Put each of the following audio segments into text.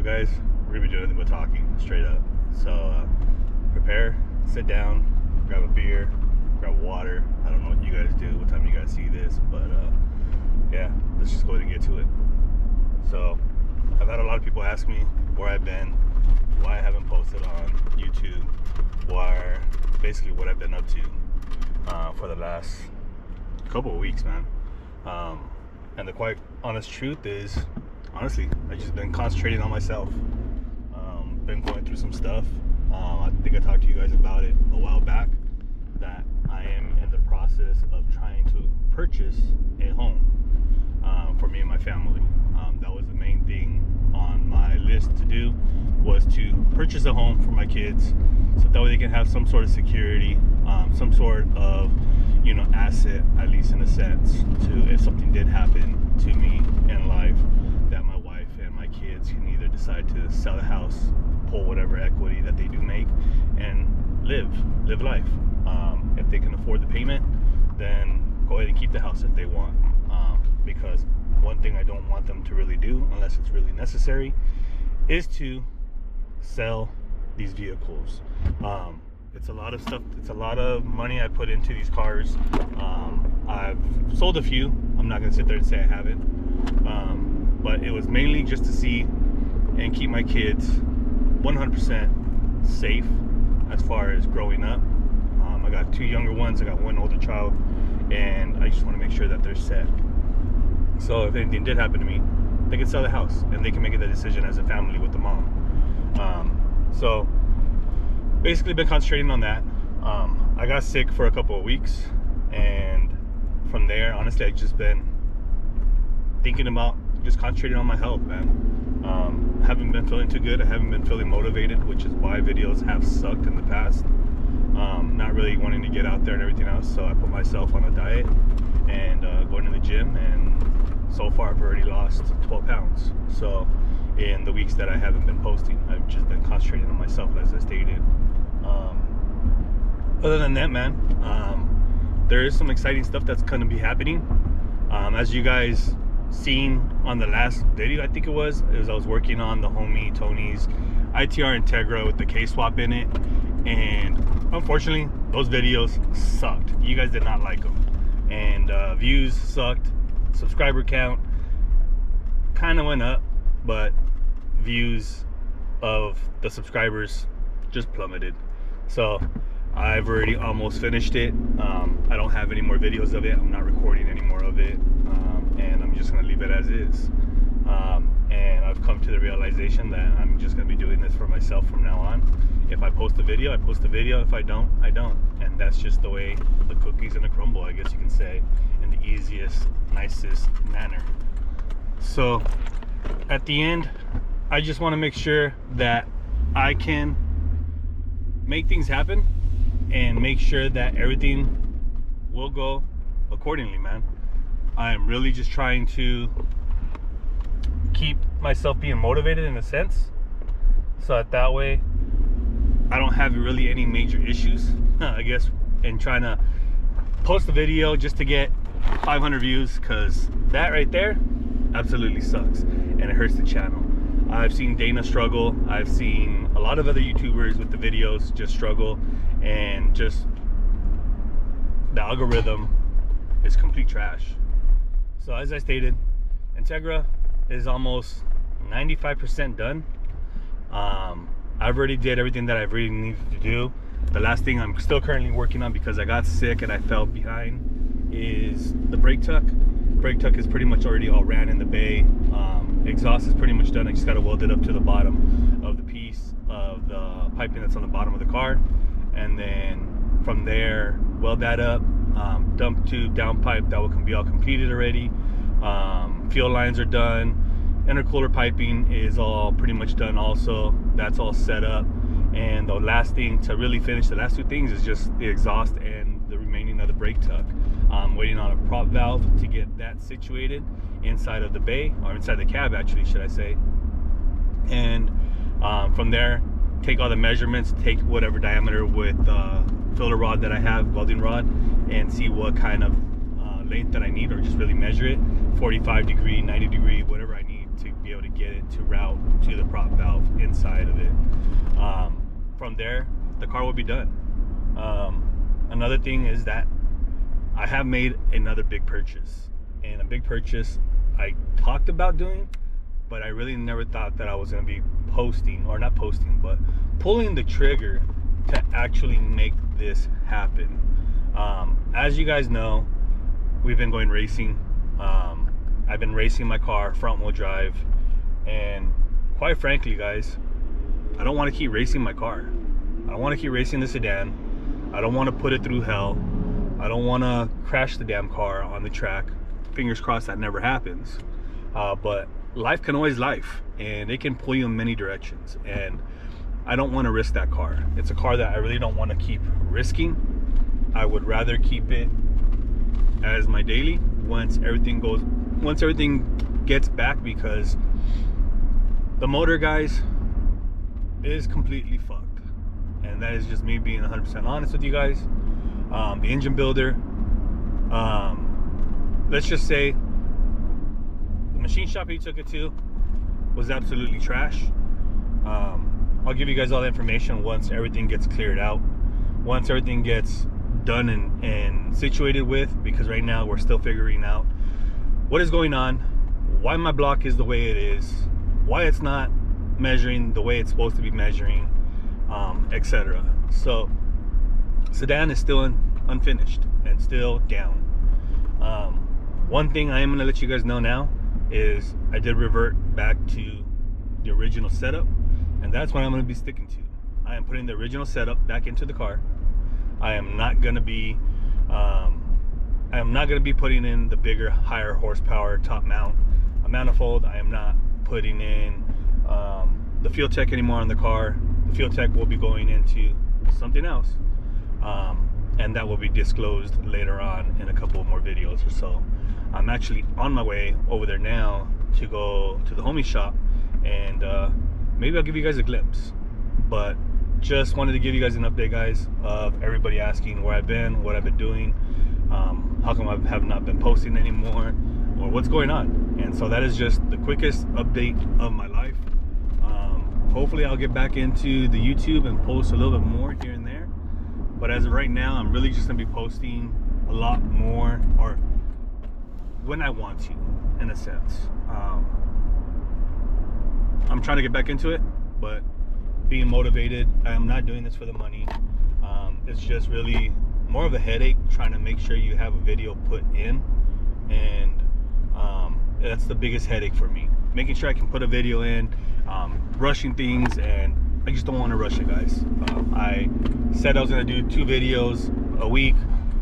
video, guys, we're gonna be doing nothing but talking straight up. So prepare, sit down, grab a beer, grab water. I don't know what you guys do, what time you guys see this, but yeah, let's just go ahead and get to it. So I've had a lot of people ask me where I've been, why I haven't posted on YouTube, basically what I've been up to for the last couple of weeks, man. And the quite honest truth is, honestly, I just been concentrating on myself. Been going through some stuff. I think I talked to you guys about it a while back, that I am in the process of trying to purchase a home for me and my family. That was the main thing on my list to do, was to purchase a home for my kids, so that way they can have some sort of security, some sort of, you know, asset, at least in a sense, to if something did happen to me in life, that my wife and my kids can either decide to sell the house, pull whatever equity that they do make, and live life. If they can afford the payment, then go ahead and keep the house if they want, because one thing I don't want them to really do, unless it's really necessary, is to sell these vehicles. It's a lot of stuff. It's a lot of money I put into these cars. I've sold a few. I'm not gonna sit there and say I haven't, but it was mainly just to see and keep my kids 100% safe as far as growing up. I got two younger ones, I got one older child, and I just want to make sure that they're set. So if anything did happen to me, they can sell the house and they can make that decision as a family with the mom. So basically been concentrating on that. I got sick for a couple of weeks, and from there, honestly, I've just been thinking about just concentrating on my health, man. Haven't been feeling too good. I haven't been feeling motivated, which is why videos have sucked in the past. Not really wanting to get out there and everything else, so I put myself on a diet and going to the gym, and so far I've already lost 12 pounds. So in the weeks that I haven't been posting, I've just been concentrating on myself, as I stated. Other than that, man, there is some exciting stuff that's going to be happening. As you guys seen on the last video, I think it was I was working on the homie Tony's ITR Integra with the K-swap in it, and unfortunately those videos sucked. You guys did not like them, and views sucked. Subscriber count kind of went up, but views of the subscribers just plummeted. So I've already almost finished it. I don't have any more videos of it. I'm not recording any more of it, and I'm just gonna leave it as is. And I've come to the realization that I'm just gonna be doing this for myself from now on. If I post a video, I post a video. If I don't, I don't. And that's just the way the cookie's gonna crumble, I guess you can say, in the easiest, nicest manner. So at the end, I just want to make sure that I can make things happen and make sure that everything will go accordingly, man. I am really just trying to keep myself being motivated in a sense, so that way I don't have really any major issues, I guess, in trying to post a video just to get 500 views, because that right there absolutely sucks and it hurts the channel. I've seen Dana struggle. I've seen a lot of other YouTubers with the videos just struggle, and just the algorithm is complete trash. So as I stated, Integra is almost 95% done. I've already did everything that I really needed to do. The last thing I'm still currently working on, because I got sick and I fell behind, is the brake tuck. Brake tuck is pretty much already all ran in the bay. Exhaust is pretty much done. I just got to weld it up to the bottom of the piece of the piping that's on the bottom of the car, and then from there weld that up. Dump tube, down pipe, that will be all completed already. Fuel lines are done. Intercooler piping is all pretty much done also. That's all set up. And the last thing to really finish, the last two things, is just the exhaust and the remaining of the brake tuck. I'm waiting on a prop valve to get that situated inside of the bay, or inside the cab actually, should I say. And from there, take all the measurements, take whatever diameter with filler rod that I have, welding rod, and see what kind of length that I need, or just really measure it, 45 degree, 90 degree, whatever I need to be able to get it to route to the prop valve inside of it. From there, the car will be done. Another thing is that I have made another big purchase, and a big purchase I talked about doing, but I really never thought that I was going to be posting, or not posting, but pulling the trigger to actually make this happen. As you guys know, we've been going racing. I've been racing my car front wheel drive, and quite frankly, guys, I don't want to keep racing my car. I don't want to keep racing the sedan. I don't want to put it through hell. I don't want to crash the damn car on the track. Fingers crossed that never happens. But life can always life, and it can pull you in many directions, and I don't want to risk that car. It's a car that I really don't want to keep risking. I would rather keep it as my daily once everything gets back, because the motor, guys, is completely fucked, and that is just me being 100% honest with you guys. The engine builder, let's just say the machine shop he took it to was absolutely trash. I'll give you guys all the information once everything gets cleared out, once everything gets done and situated with, because right now we're still figuring out what is going on, why my block is the way it is, why it's not measuring the way it's supposed to be measuring, etc. So sedan is still unfinished and still down. One thing I am going to let you guys know now is I did revert back to the original setup, and that's what I'm going to be sticking to. I am putting the original setup back into the car. I am not going to be putting in the bigger, higher horsepower top mount manifold. I am not putting in the fuel tech anymore on the car. The fuel tech will be going into something else, and that will be disclosed later on in a couple more videos or so. I'm actually on my way over there now to go to the homie shop, and maybe I'll give you guys a glimpse. But just wanted to give you guys an update, guys, of everybody asking where I've been, what I've been doing, how come I have not been posting anymore, or what's going on. And so that is just the quickest update of my life. Hopefully I'll get back into the YouTube and post a little bit more here and there, but as of right now, I'm really just gonna be posting a lot more, or when I want to, in a sense. I'm trying to get back into it, but being motivated, I am not doing this for the money. It's just really more of a headache trying to make sure you have a video put in, and that's the biggest headache for me, making sure I can put a video in, rushing things, and I just don't want to rush it, guys. I said I was going to do 2 videos a week.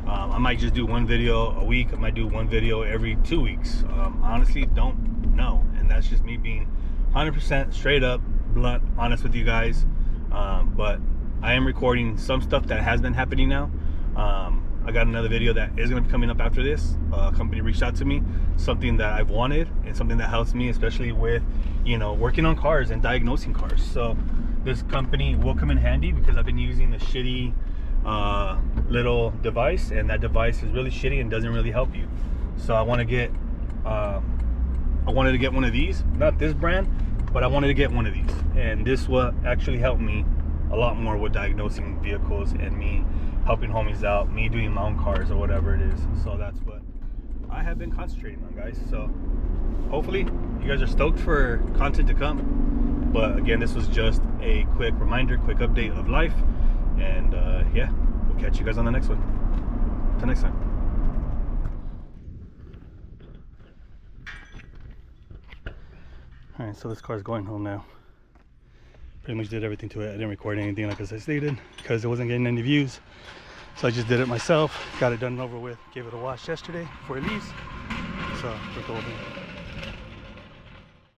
I might just do 1 video a week. I might do 1 video every 2 weeks. Honestly, don't know, and that's just me being 100% straight up, blunt, honest with you guys. But I am recording some stuff that has been happening now. I got another video that is going to be coming up after this. A company reached out to me, something that I've wanted, and something that helps me, especially with, you know, working on cars and diagnosing cars. So this company will come in handy, because I've been using a shitty little device, and that device is really shitty and doesn't really help you. So I want to get I wanted to get one of these, not this brand, but I wanted to get one of these, and this will actually help me a lot more with diagnosing vehicles and me helping homies out, me doing my own cars or whatever it is. So that's what I have been concentrating on, guys. So hopefully you guys are stoked for content to come. But again, this was just a quick reminder, quick update of life, and yeah, we'll catch you guys on the next one. Till next time. All right, so this car is going home now. Pretty much did everything to it. I didn't record anything like as I stated, because it wasn't getting any views. So I just did it myself, got it done and over with, gave it a wash yesterday before it leaves. So we're golden.